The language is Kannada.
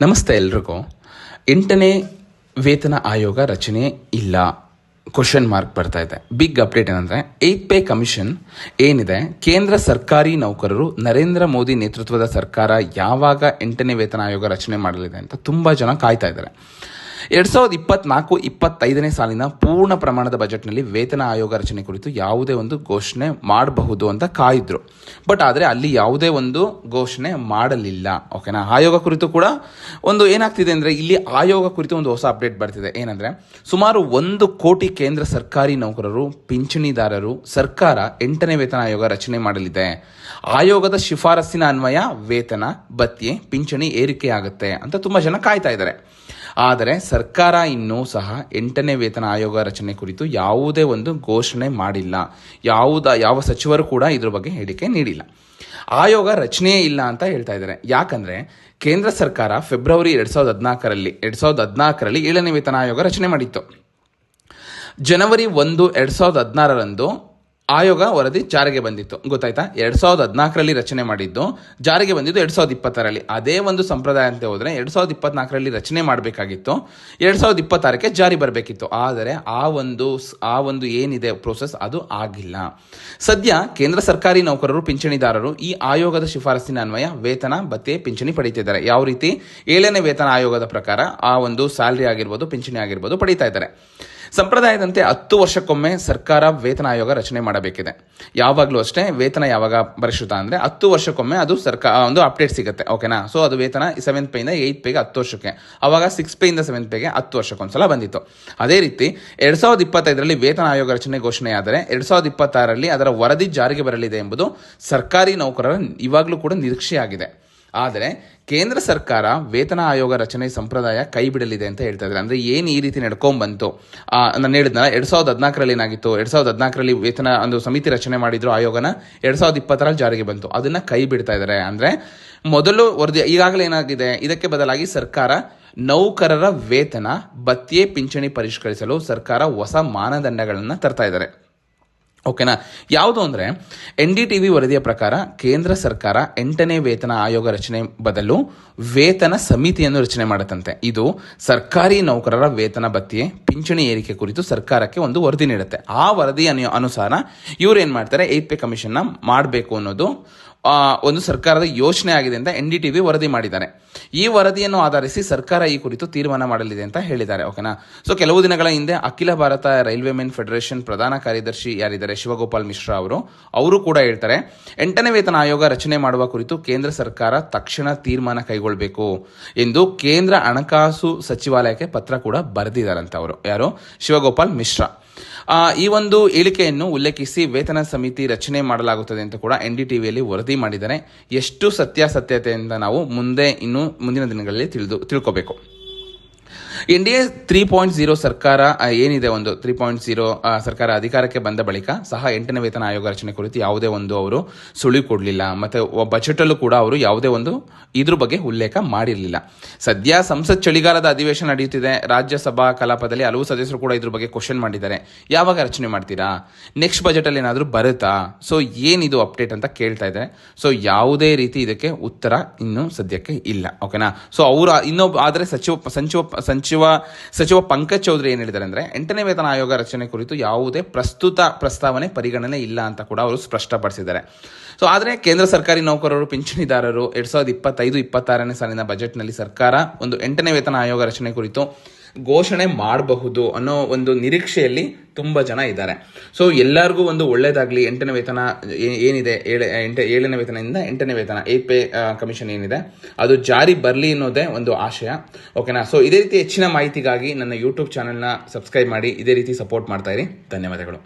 ನಮಸ್ತೆ ಎಲ್ರಿಗೂ. 8ನೇ ವೇತನ ಆಯೋಗ ರಚನೆ ಇಲ್ಲ, ಕ್ವಶನ್ ಮಾರ್ಕ್ ಬರ್ತಾ ಇದೆ. ಬಿಗ್ ಅಪ್ಡೇಟ್ ಏನಂದರೆ 8th ಪೇ ಕಮಿಷನ್ ಏನಿದೆ, ಕೇಂದ್ರ ಸರ್ಕಾರಿ ನೌಕರರು ನರೇಂದ್ರ ಮೋದಿ ನೇತೃತ್ವದ ಸರ್ಕಾರ ಯಾವಾಗ 8ನೇ ವೇತನ ಆಯೋಗ ರಚನೆ ಮಾಡಲಿದೆ ಅಂತ ತುಂಬ ಜನ ಕಾಯ್ತಾ ಇದ್ದಾರೆ. 2024-25ನೇ ಸಾಲಿನ ಪೂರ್ಣ ಪ್ರಮಾಣದ ಬಜೆಟ್ನಲ್ಲಿ ವೇತನ ಆಯೋಗ ರಚನೆ ಕುರಿತು ಯಾವುದೇ ಒಂದು ಘೋಷಣೆ ಮಾಡಬಹುದು ಅಂತ ಕಾಯಿದ್ರು. ಬಟ್ ಆದರೆ ಅಲ್ಲಿ ಯಾವುದೇ ಒಂದು ಘೋಷಣೆ ಮಾಡಲಿಲ್ಲ. ಓಕೆನಾ. ಆಯೋಗ ಕುರಿತು ಕೂಡ ಒಂದು ಏನಾಗ್ತಿದೆ ಅಂದರೆ, ಇಲ್ಲಿ ಆಯೋಗ ಕುರಿತು ಒಂದು ಹೊಸ ಅಪ್ಡೇಟ್ ಬರ್ತಿದೆ. ಏನಂದರೆ, ಸುಮಾರು 1 ಕೋಟಿ ಕೇಂದ್ರ ಸರ್ಕಾರಿ ನೌಕರರು, ಪಿಂಚಣಿದಾರರು ಸರ್ಕಾರ 8ನೇ ವೇತನ ಆಯೋಗ ರಚನೆ ಮಾಡಲಿದೆ. ಆಯೋಗದ ಶಿಫಾರಸ್ಸಿನ ಅನ್ವಯ ವೇತನ, ಭತ್ಯೆ, ಪಿಂಚಣಿ ಏರಿಕೆಯಾಗುತ್ತೆ ಅಂತ ತುಂಬ ಜನ ಕಾಯ್ತಾ ಇದ್ದಾರೆ. ಆದರೆ ಸರ್ಕಾರ ಇನ್ನೂ ಸಹ 8ನೇ ವೇತನ ಆಯೋಗ ರಚನೆ ಕುರಿತು ಯಾವುದೇ ಒಂದು ಘೋಷಣೆ ಮಾಡಿಲ್ಲ. ಯಾವ ಸಚಿವರು ಕೂಡ ಇದ್ರ ಬಗ್ಗೆ ಹೇಳಿಕೆ ನೀಡಿಲ್ಲ. ಆಯೋಗ ರಚನೆಯೇ ಇಲ್ಲ ಅಂತ ಹೇಳ್ತಾ ಇದ್ದಾರೆ. ಯಾಕಂದರೆ ಕೇಂದ್ರ ಸರ್ಕಾರ ಫೆಬ್ರವರಿ 2014ರಲ್ಲಿ 7ನೇ ವೇತನ ಆಯೋಗ ರಚನೆ ಮಾಡಿತ್ತು. ಜನವರಿ 1, 2016ರಂದು ಆಯೋಗ ವರದಿ ಜಾರಿಗೆ ಬಂದಿತ್ತು. ಗೊತ್ತಾಯ್ತಾ? 2014ರಲ್ಲಿ ರಚನೆ ಮಾಡಿದ್ದು, ಜಾರಿಗೆ ಬಂದಿದ್ದು 2020ರಲ್ಲಿ. ಅದೇ ಒಂದು ಸಂಪ್ರದಾಯ ಅಂತ ಹೋದರೆ 2024ರಲ್ಲಿ ರಚನೆ ಮಾಡಬೇಕಾಗಿತ್ತು, 2026ಕ್ಕೆ ಜಾರಿ ಬರಬೇಕಿತ್ತು. ಆದರೆ ಆ ಒಂದು ಏನಿದೆ ಪ್ರೋಸೆಸ್ ಅದು ಆಗಿಲ್ಲ. ಸದ್ಯ ಕೇಂದ್ರ ಸರ್ಕಾರಿ ನೌಕರರು, ಪಿಂಚಣಿದಾರರು ಈ ಆಯೋಗದ ಶಿಫಾರಸ್ಸಿನ ಅನ್ವಯ ವೇತನ, ಭತ್ಯೆ, ಪಿಂಚಣಿ ಪಡೀತಿದ್ದಾರೆ. ಯಾವ ರೀತಿ 7ನೇ ವೇತನ ಆಯೋಗದ ಪ್ರಕಾರ ಆ ಒಂದು ಸ್ಯಾಲರಿ ಆಗಿರ್ಬೋದು, ಪಿಂಚಣಿ ಆಗಿರ್ಬೋದು ಪಡೀತಾ ಇದ್ದಾರೆ. ಸಂಪ್ರದಾಯದಂತೆ 10 ವರ್ಷಕ್ಕೊಮ್ಮೆ ಸರ್ಕಾರ ವೇತನ ಆಯೋಗ ರಚನೆ ಮಾಡಬೇಕಿದೆ. ಯಾವಾಗಲೂ ಅಷ್ಟೇ, ವೇತನ ಯಾವಾಗ ಪರಿಷ್ಕೃತ ಅಂದರೆ 10 ವರ್ಷಕ್ಕೊಮ್ಮೆ ಅದು ಒಂದು ಅಪ್ಡೇಟ್ ಸಿಗುತ್ತೆ. ಓಕೆನಾ. ಸೊ ಅದು ವೇತನ 7th ಪೇಯಿಂದ 8th ಪೇಗೆ 10 ವರ್ಷಕ್ಕೆ, ಆವಾಗ 6th ಪೇಯಿಂದ 7th ಪೇಗೆ 10 ವರ್ಷಕ್ಕೊಂದ್ಸಲ ಬಂದಿತ್ತು. ಅದೇ ರೀತಿ 2025ರಲ್ಲಿ ವೇತನ ಆಯೋಗ ರಚನೆ ಘೋಷಣೆಯಾದರೆ 2026ರಲ್ಲಿ ಅದರ ವರದಿ ಜಾರಿಗೆ ಬರಲಿದೆ ಎಂಬುದು ಸರ್ಕಾರಿ ನೌಕರರ ಇವಾಗಲೂ ಕೂಡ ನಿರೀಕ್ಷೆಯಾಗಿದೆ. ಆದರೆ ಕೇಂದ್ರ ಸರ್ಕಾರ ವೇತನ ಆಯೋಗ ರಚನೆ ಸಂಪ್ರದಾಯ ಕೈ ಬಿಡಲಿದೆ ಅಂತ ಹೇಳ್ತಾ ಇದ್ದಾರೆ. ಅಂದರೆ ಏನು ಈ ರೀತಿ ನಡ್ಕೊಂಡ್ಬಂತು, ನಾನು ಹೇಳಿದ್ನಲ್ಲ, 2014ರಲ್ಲಿ ಏನಾಗಿತ್ತು, 2014ರಲ್ಲಿ ವೇತನ ಒಂದು ಸಮಿತಿ ರಚನೆ ಮಾಡಿದ್ರು ಆಯೋಗನ, 2020ರಲ್ಲಿ ಜಾರಿಗೆ ಬಂತು. ಅದನ್ನು ಕೈ ಬಿಡ್ತಾ ಇದ್ದಾರೆ. ಅಂದರೆ ಮೊದಲು ವರದಿ ಈಗಾಗಲೇ ಏನಾಗಿದೆ, ಇದಕ್ಕೆ ಬದಲಾಗಿ ಸರ್ಕಾರ ನೌಕರರ ವೇತನ, ಭತ್ಯೆ, ಪಿಂಚಣಿ ಪರಿಷ್ಕರಿಸಲು ಸರ್ಕಾರ ಹೊಸ ಮಾನದಂಡಗಳನ್ನು ತರ್ತಾ ಇದ್ದಾರೆ. ಓಕೆನಾ. ಯಾವುದು ಅಂದರೆ, NDTV ವರದಿಯ ಪ್ರಕಾರ ಕೇಂದ್ರ ಸರ್ಕಾರ 8ನೇ ವೇತನ ಆಯೋಗ ರಚನೆ ಬದಲು ವೇತನ ಸಮಿತಿಯನ್ನು ರಚನೆ ಮಾಡುತ್ತಂತೆ. ಇದು ಸರ್ಕಾರಿ ನೌಕರರ ವೇತನ, ಭತ್ಯೆ, ಪಿಂಚಣಿ ಏರಿಕೆ ಕುರಿತು ಸರ್ಕಾರಕ್ಕೆ ಒಂದು ವರದಿ ನೀಡುತ್ತೆ. ಆ ವರದಿಯ ಅನುಸಾರ ಇವ್ರು ಏನು ಮಾಡ್ತಾರೆ, 8th ಪೇ ಕಮಿಷನ್ನ ಮಾಡಬೇಕು ಅನ್ನೋದು ಒಂದು ಸರ್ಕಾರದ ಯೋಚನೆ ಆಗಿದೆ ಅಂತ NDTV ವರದಿ ಮಾಡಿದ್ದಾರೆ. ಈ ವರದಿಯನ್ನು ಆಧರಿಸಿ ಸರ್ಕಾರ ಈ ಕುರಿತು ತೀರ್ಮಾನ ಮಾಡಲಿದೆ ಅಂತ ಹೇಳಿದ್ದಾರೆ. ಓಕೆನಾ. ಸೊ ಕೆಲವು ದಿನಗಳ ಹಿಂದೆ ಅಖಿಲ ಭಾರತ ರೈಲ್ವೆ ಮೆನ್ ಫೆಡರೇಷನ್ ಪ್ರಧಾನ ಕಾರ್ಯದರ್ಶಿ ಯಾರಿದ್ದಾರೆ, ಶಿವಗೋಪಾಲ್ ಮಿಶ್ರಾ ಅವರು ಕೂಡ ಹೇಳ್ತಾರೆ, 8ನೇ ವೇತನ ಆಯೋಗ ರಚನೆ ಮಾಡುವ ಕುರಿತು ಕೇಂದ್ರ ಸರ್ಕಾರ ತಕ್ಷಣ ತೀರ್ಮಾನ ಕೈಗೊಳ್ಳಬೇಕು ಎಂದು ಕೇಂದ್ರ ಹಣಕಾಸು ಸಚಿವಾಲಯಕ್ಕೆ ಪತ್ರ ಕೂಡ ಬರೆದಿದ್ದಾರಂತೆ. ಅವರು ಯಾರು, ಶಿವಗೋಪಾಲ್ ಮಿಶ್ರಾ. ಈ ಒಂದು ಹೇಳಿಕೆಯನ್ನು ಉಲ್ಲೇಖಿಸಿ ವೇತನ ಸಮಿತಿ ರಚನೆ ಮಾಡಲಾಗುತ್ತದೆ ಅಂತ ಕೂಡ NDTVಯಲ್ಲಿ ವರದಿ ಮಾಡಿದ್ದಾರೆ. ಎಷ್ಟು ಸತ್ಯಾಸತ್ಯತೆಯಿಂದ ನಾವು ಮುಂದಿನ ದಿನಗಳಲ್ಲಿ ತಿಳ್ಕೋಬೇಕು. NDA 3.0 ಸರ್ಕಾರ ಏನಿದೆ, ಒಂದು 3.0 ಸರ್ಕಾರ ಅಧಿಕಾರಕ್ಕೆ ಬಂದ ಬಳಿಕ ಸಹ 8ನೇ ವೇತನ ಆಯೋಗ ರಚನೆ ಕುರಿತು ಯಾವುದೇ ಒಂದು ಅವರು ಸುಳಿವು ಕೊಡಲಿಲ್ಲ. ಮತ್ತು ಬಜೆಟಲ್ಲೂ ಕೂಡ ಅವರು ಯಾವುದೇ ಒಂದು ಇದ್ರ ಬಗ್ಗೆ ಉಲ್ಲೇಖ ಮಾಡಿರಲಿಲ್ಲ. ಸದ್ಯ ಸಂಸತ್ ಚಳಿಗಾಲದ ಅಧಿವೇಶನ ನಡೆಯುತ್ತಿದೆ. ರಾಜ್ಯಸಭಾ ಕಲಾಪದಲ್ಲಿ ಹಲವು ಸದಸ್ಯರು ಕೂಡ ಇದ್ರ ಬಗ್ಗೆ ಕ್ವಶನ್ ಮಾಡಿದ್ದಾರೆ. ಯಾವಾಗ ರಚನೆ ಮಾಡ್ತೀರಾ, ನೆಕ್ಸ್ಟ್ ಬಜೆಟಲ್ಲಿ ಏನಾದರೂ ಬರುತ್ತಾ, ಸೊ ಏನಿದು ಅಪ್ಡೇಟ್ ಅಂತ ಕೇಳ್ತಾ ಇದೆ. ಸೊ ಯಾವುದೇ ರೀತಿ ಇದಕ್ಕೆ ಉತ್ತರ ಇನ್ನೂ ಸದ್ಯಕ್ಕೆ ಇಲ್ಲ. ಓಕೆನಾ. ಸೊ ಅವರು ಇನ್ನೊಬ್ಬ ಆದರೆ ಸಚಿವ ಪಂಕಜ್ ಚೌಧರಿ ಏನು ಹೇಳಿದ್ದಾರೆ ಅಂದರೆ, 8ನೇ ವೇತನ ಆಯೋಗ ರಚನೆ ಕುರಿತು ಯಾವುದೇ ಪ್ರಸ್ತಾವನೆ ಪರಿಗಣನೆ ಇಲ್ಲ ಅಂತ ಕೂಡ ಅವರು ಸ್ಪಷ್ಟಪಡಿಸಿದ್ದಾರೆ. ಸೊ ಆದರೆ ಕೇಂದ್ರ ಸರ್ಕಾರಿ ನೌಕರರು, ಪಿಂಚಣಿದಾರರು 2025-26ನೇ ಸಾಲಿನ ಬಜೆಟ್ನಲ್ಲಿ ಸರ್ಕಾರ ಒಂದು 8ನೇ ವೇತನ ಆಯೋಗ ರಚನೆ ಕುರಿತು ಘೋಷಣೆ ಮಾಡಬಹುದು ಅನ್ನೋ ಒಂದು ನಿರೀಕ್ಷೆಯಲ್ಲಿ ತುಂಬ ಜನ ಇದ್ದಾರೆ. ಸೊ ಎಲ್ಲರಿಗೂ ಒಂದು ಒಳ್ಳೇದಾಗಲಿ. 8ನೇ ವೇತನ ಏನಿದೆ, 7ನೇ ವೇತನದಿಂದ 8ನೇ ವೇತನ 8th ಪೇ ಕಮಿಷನ್ ಏನಿದೆ ಅದು ಜಾರಿ ಬರಲಿ ಅನ್ನೋದೇ ಒಂದು ಆಶಯ. ಓಕೆನಾ. ಸೊ ಇದೇ ರೀತಿ ಹೆಚ್ಚಿನ ಮಾಹಿತಿಗಾಗಿ ನನ್ನ ಯೂಟ್ಯೂಬ್ ಚಾನಲ್ನ ಸಬ್ಸ್ಕ್ರೈಬ್ ಮಾಡಿ, ಇದೇ ರೀತಿ ಸಪೋರ್ಟ್ ಮಾಡ್ತಾ ಇರಿ. ಧನ್ಯವಾದಗಳು.